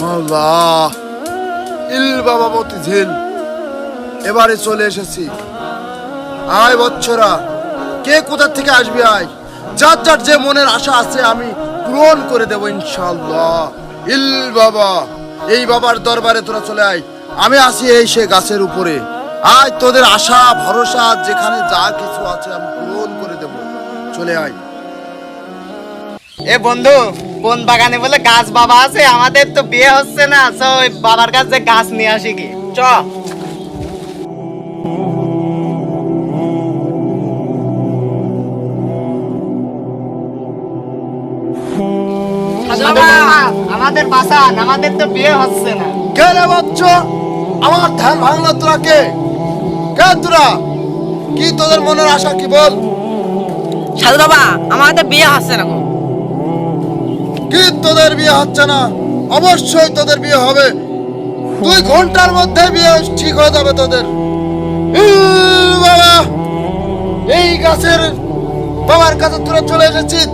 মাওলা, ইল বাবা মতিঝিল, এবারে চলে এসেছি। আয় বচ্চরা, কে কোথা থেকে আসবে? আয়, যার যার যে মনের আশা আছে আমি পূরণ করে দেবো ইনশাআল্লাহ। ইল বাবা, এই বাবার দরবারে তোরা চলে আয়। আমি আছি এই সে গাছের উপরে। আয়, তোদের আশা ভরসা যেখানে যা কিছু আছে আমি পূরণ করে দেবো। চলে আয়। এ বন্ধু, কোন বাগানে বলে গাছ বাবা আছে? আমাদের তো বিয়ে হচ্ছে না, তো ওই বাবার কাছে গাছ নিয়ে আসি কি চ। আমাদের বাসান, আমাদের তো বিয়ে হচ্ছে না। কে রে বাচ্চ, আমার ধ্যান ভাঙলো? তোরা কে? কে তোরা? কি তোদের মনের আশা কি বল? সাধু বাবা, আমাদের বিয়ে হচ্ছে না গো। কি তোদের বিয়ে হচ্ছে না? অবশ্যই তোদের বিয়ে হবে। 2 ঘন্টার মধ্যে বিয়ে ঠিক হয়ে যাবে তোদের। বাবা, এই গাছের বাবার কাছে তোরা চলে এসেছিস,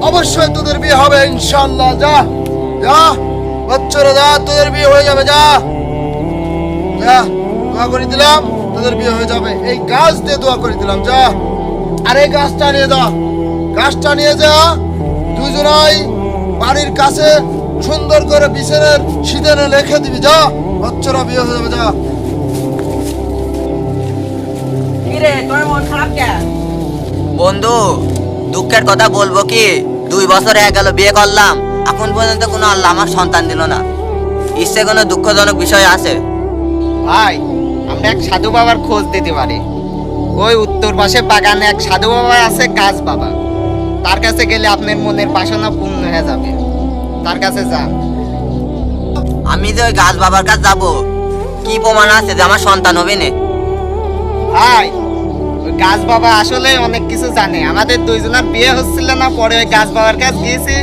অবশ্যই তোদের বিয়ে হবে ইনশাআল্লাহ। যা যা বাচ্চারা, যা, তোদের বিয়ে হয়ে যাবে। যা যা, দোয়া করে দিলাম, তোদের বিয়ে হয়ে যাবে। এই গাছ দিয়ে দোয়া করে দিলাম। যা, আর এই গাছটা নিয়ে যা, গাছটা নিয়ে যা। দুজনাই বাড়ির কাছে সুন্দর করে বিছানার সিঁদুরে লিখে দিবি। যা, বাচ্চারা বিয়ে হয়ে যাবে। যা। কি রে, তোর মন খারাপ কেন? বন্ধু, দুঃখের কথা বলবো কি, 2 বছর হয়ে গেল বিয়ে করলাম, এখন পর্যন্ত কোনো আল্লাহ আমার সন্তান দিল না। ইচ্ছে কোনো দুঃখজনক বিষয় আছে? ভাই, আমরা এক সাধু বাবার খোঁজ দিতে পারি। ওই উত্তর পাশে বাগানে এক সাধু বাবা আছে, গাছ বাবা। তার কাছে গেলে আপনার মনের বাসনা পূর্ণ হয়ে যাবে। তার কাছে যান। আমি যে ওই গাছ বাবার কাছে যাবো, কি প্রমাণ আছে যে আমার সন্তান হবে না? ভাই, ওই গাছ বাবা আসলে অনেক কিছু জানে। আমাদের 2 জনের বিয়ে হচ্ছিল না, পরে ওই গাছ বাবার কাছে গিয়েছি,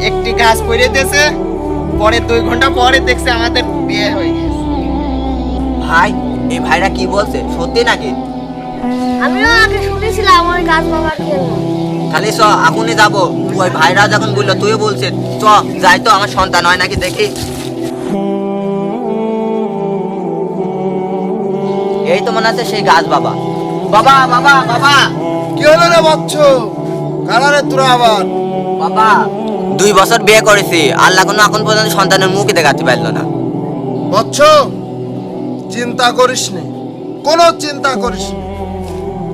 একটি গাছ পড়ে দিয়েছে, পরে 2 ঘন্টা পরে দেখছে আমাদের বিয়ে হয়ে গেছে। ভাই, এই ভাইরা কি বলছে, সত্যি নাকি? আমিও আগে শুনেছিলাম ওই গাছ বাবার জন্য। খালি চ, এখনই যাবো। ওই ভাইরা যখন বললো, তুইও বলছিস, চ যাই তো, আমার সন্তান হয় নাকি দেখি। এই তো মনে আছে সেই গাছ বাবা। বাবা বাবা বাবা, কি হলো রে বাচ্চ? কারারে তোরা আবার? বাবা, 2 বছর বিয়ে করেছি, আল্লাহ কোনো এখন পর্যন্ত সন্তানের মুখই দেখাতে পারলো না। বচ্চ, চিন্তা করিস নি, কোনো চিন্তা করিস নি।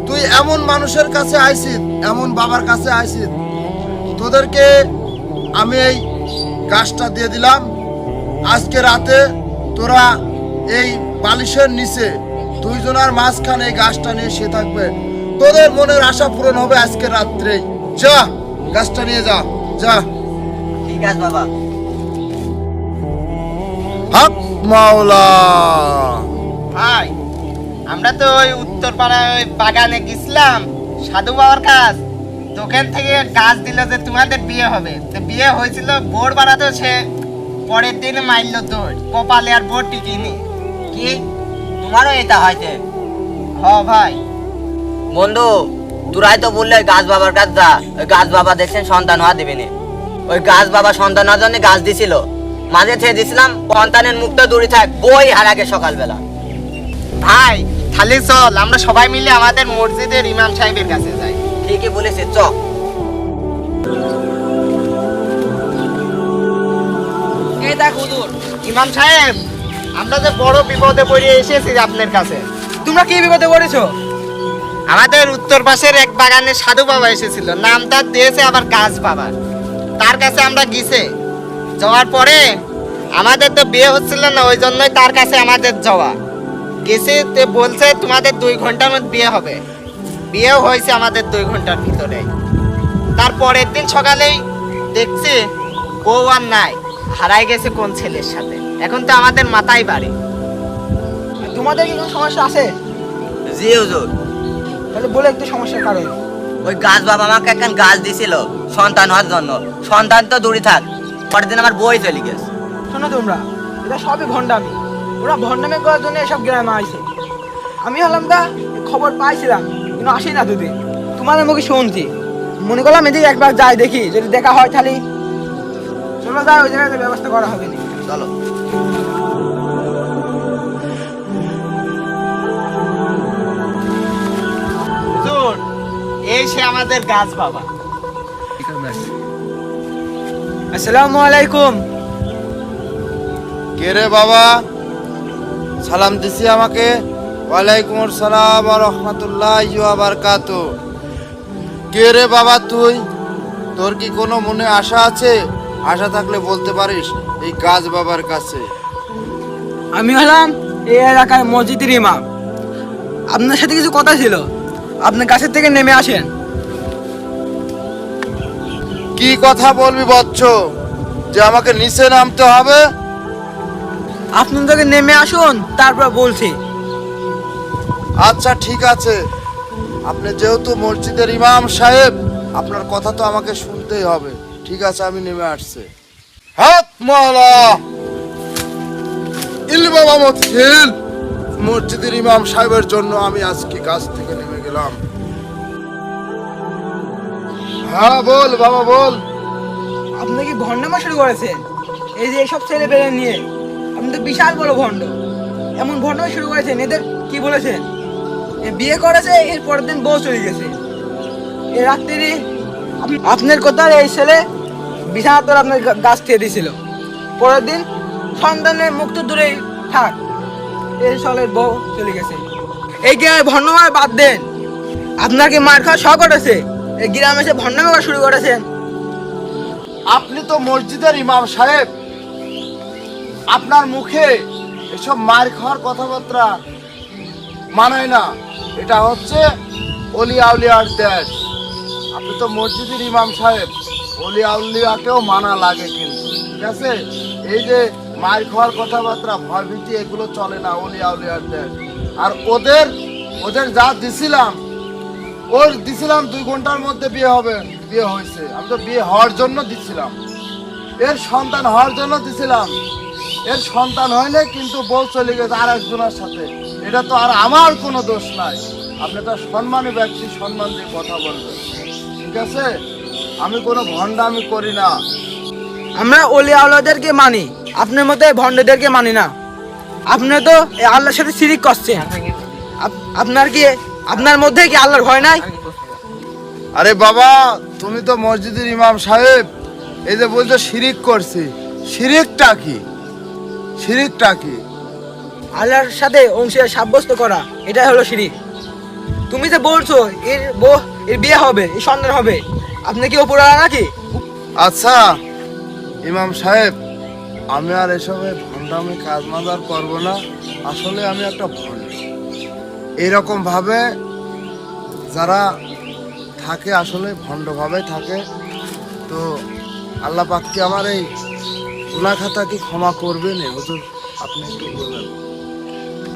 তুই এমন মানুষের কাছে আইছিস, এমন বাবার কাছে আইছিস, তোদেরকে আমি এই গাছটা দিয়ে দিলাম। আজকে রাতে তোরা এই বালিশের নিচে 2 জনের মাঝখানে এই গাছটা নিয়ে সে থাকবে। তোদের মনের আশা পূরণ হবে আজকে রাত্রেই। যা, গাছটা নিয়ে যা। যা। ঠিক আছে বাবা। হক মাওলা। ভাই, আমরা তো ওই উত্তর পাড়ায় ওই বাগানে গেছিলাম সাধু বাবার কাছ। দোকান থেকে গাছ দিল যে তোমাদের বিয়ে হবে। তো বিয়ে হয়েছিল, বোর্ড বানাতো, সে পরের দিন মারল দৌড়, কপালে আর বোর্ড টিকিনি। কি, তোমারও এটা হয়েছে? হ ভাই। বন্ধু, তোরাই তো বললে ওই গাছ বাবার কাছে যা, ওই গাছ বাবা দেখছেন সন্তান হওয়া দিবি না। ওই গাছ বাবা সন্তান হওয়ার জন্য গাছ দিছিল, মাঝে থেকে দিছিলাম, সন্তানের মুখ তো দূরে থাক, বই হারাগে সকালবেলা। ভাই, তাহলে চল আমরা সবাই মিলে আমাদের মসজিদের ইমাম সাহেবের কাছে যাই। ঠিকই বলেছে, চ। এই দেখ হুজুর। ইমাম সাহেব, আমরা যে বড় বিপদে পড়ে এসেছি আপনার কাছে। তোমরা কি বিপদে পড়েছো? আমাদের উত্তর পাশের এক বাগানে সাধু বাবা এসেছিল, নাম তার দিয়েছে আবার গাছ বাবা। তার কাছে আমরা গেছে, যাওয়ার পরে আমাদের তো বিয়ে হচ্ছিল না, ওই জন্যই তার কাছে আমাদের যাওয়া। গেছে, তে বলছে তোমাদের 2 ঘন্টার মধ্যে বিয়ে হবে। বিয়েও হয়েছে আমাদের 2 ঘন্টার ভিতরে। তারপরের দিন সকালেই দেখছি বউ আর নাই, হারাই গেছে কোন ছেলের সাথে। এখন তো আমাদের মাথায় বাড়ি। তোমাদের কি কোনো সমস্যা আছে? জি হুজুর। তাহলে বলে একটু সমস্যার কারণ। ওই গাছ বাবা আমাকে একখান গাছ দিছিল সন্তান হওয়ার জন্য, সন্তান তো দূরে থাক, পরের দিন আমার বই চলে গেছে। শোনো তোমরা, এটা সবই ভণ্ডামি। ওরা ভণ্ডামি করার জন্য এসব গ্রামে আইছে। আমি হলাম গা, খবর পাইছিলাম কিন্তু আসি না দুদিন। তোমাদের মুখে শুনছি, মনে করলাম এদিকে একবার যাই দেখি, যদি দেখা হয় তাহলে চলো যাই, ওই জায়গাতে ব্যবস্থা করা হবে না। চলো। হুজুর, এই সে আমাদের গাছ বাবা। আসসালামু আলাইকুম। কে রে বাবা, সালাম দিছি আমাকে? ওয়ালাইকুম আসসালাম ওয়া রাহমাতুল্লাহি ওয়া বারাকাতুহু। কে রে বাবা তুই? তোর কি কোনো মনে আশা আছে? আশা থাকলে বলতে পারিস এই গাছ বাবার কাছে। আমি হলাম এই এলাকার মসজিদের ইমাম। আপনার সাথে কিছু কথা ছিল, আপনি গাছের থেকে নেমে আসেন। কি কথা বলবি বচ্চ, যে আমাকে নিচে নামতে হবে? আপনি তোকে নেমে আসুন, তারপর বলছি। আচ্ছা ঠিক আছে, আপনি যেহেতু মসজিদের ইমাম সাহেব, আপনার কথা তো আমাকে শুনতেই হবে। ঠিক আছে, আমি নেমে আসছি। হাত মালা ইল বাবা মতহিল, মসজিদের ইমাম সাহেবের জন্য আমি আজকে গাছ থেকে নেমে গেলাম। হ্যাঁ বল বাবা বল। আপনি কি ভণ্ডামা শুরু করেছেন? এই যে এইসব ছেলে পেলে নিয়ে আপনি তো বিশাল বড় ভণ্ড। এমন ভণ্ডামা শুরু করেছেন, এদের কি বলেছেন? এ বিয়ে করেছে, এর পরের দিন বউ চলে গেছে। এ রাত্রি আপনার কথা এই ছেলে বিছানা তোর আপনার গাছ খেয়ে দিয়েছিল। পরের দিন সন্তানের মুখ তো দূরেই থাক, এই সালের বউ চলে গেছে। এই গ্রামে ভণ্ডামা বাদ দেন, আপনার কি মার খাওয়া শখ করেছে? এই গ্রামে এসে ভণ্ডামা করা শুরু করেছেন। আপনি তো মসজিদের ইমাম সাহেব, আপনার মুখে এসব মার খাওয়ার কথাবার্তা মানায় না। এটা হচ্ছে অলি আউলিয়ার দেশ। আপনি তো মসজিদের ইমাম সাহেব, অলি আউলিয়াকেও মানা লাগে কিন্তু, ঠিক আছে? এই যে মার খাওয়ার কথাবার্তা, ভয়ভীতি, এগুলো চলে না অলি আউলিয়ার দেশ। আর ওদের যা দিছিলাম, ওর দিছিলাম 2 ঘন্টার মধ্যে বিয়ে হবে, বিয়ে হয়েছে। আমি তো বিয়ে হওয়ার জন্য দিছিলাম, এর সন্তান হওয়ার জন্য দিছিলাম। এর সন্তান হয়নি, কিন্তু বউ চলে গেছে আর একজনের সাথে। এটা তো আর আমার কোনো দোষ নাই। আপনি তো সম্মানী ব্যক্তি, সম্মান দিয়ে কথা বলবেন, ঠিক আছে? আমি কোনো ভণ্ডামি করি না। আমরা অলি আউলাদেরকে মানি, আপনার মতো এই ভণ্ডদেরকে মানি না। আপনি তো এই আল্লাহর সাথে শিরিক করছেন। আপনার মধ্যে কি আল্লাহর ভয় নাই? আরে বাবা, তুমি তো মসজিদের ইমাম সাহেব, এই যে বলছো শিরিক করছি, শিরিকটা কি? শিরিকটা কি? আল্লাহর সাথে অংশীদার সাব্যস্ত করা, এটাই হলো শিরিক। তুমি যে বলছো এর বিয়ে হবে, এর সন্তান হবে, আপনি কি ওপর নাকি? আচ্ছা ইমাম সাহেব, আমি আর এসবে ভণ্ডামি কাজ মাজার করবো না। আসলে আমি একটা ভণ্ড। এইরকম ভাবে যারা থাকে আসলে ভণ্ডভাবে থাকে, তো আল্লাহ পাক কি আমার এই গুনাহ খাতা কি ক্ষমা করবেন? হুজুর আপনি একটু বলবেন।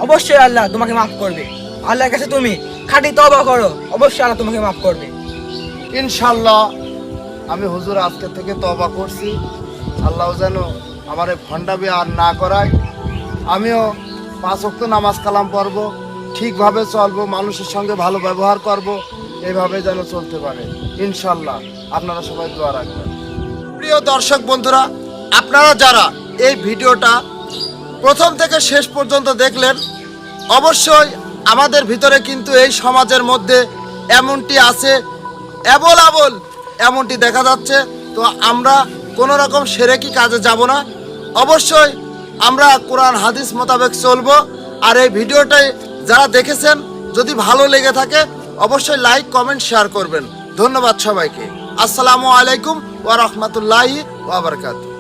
অবশ্যই আল্লাহ তোমাকে মাফ করবে। আল্লাহর কাছে তুমি খাঁটি তওবা করো, অবশ্যই আল্লাহ তোমাকে মাফ করবে ইনশাল্লাহ। আমি হুজুর আজকে থেকে তওবা করছি। আল্লাহ যেন আমার এই ভণ্ডামি আর না করায়। আমিও 5 ওয়াক্ত নামাজ কালাম পড়বো, ঠিকভাবে চলবো, মানুষের সঙ্গে ভালো ব্যবহার করব, এইভাবে যেন চলতে পারে ইনশাল্লাহ। আপনারা সবাই দোয়া রাখবেন। প্রিয় দর্শক বন্ধুরা, আপনারা যারা এই ভিডিওটা প্রথম থেকে শেষ পর্যন্ত দেখলেন, অবশ্যই আমাদের ভিতরে কিন্তু এই সমাজের মধ্যে এমনটি আছে, এবল আবল এমনটি দেখা যাচ্ছে। তো আমরা কোনো রকম সেরেকি কাজে যাব না, অবশ্যই আমরা কোরআন হাদিস মোতাবেক চলবো। আর এই ভিডিওটাই যারা দেখেছেন, যদি ভালো লেগে থাকে অবশ্যই লাইক কমেন্ট শেয়ার করবেন। ধন্যবাদ সবাইকে। আসসালামু আলাইকুম ওয়া রাহমাতুল্লাহি ওয়া বারাকাতুহু।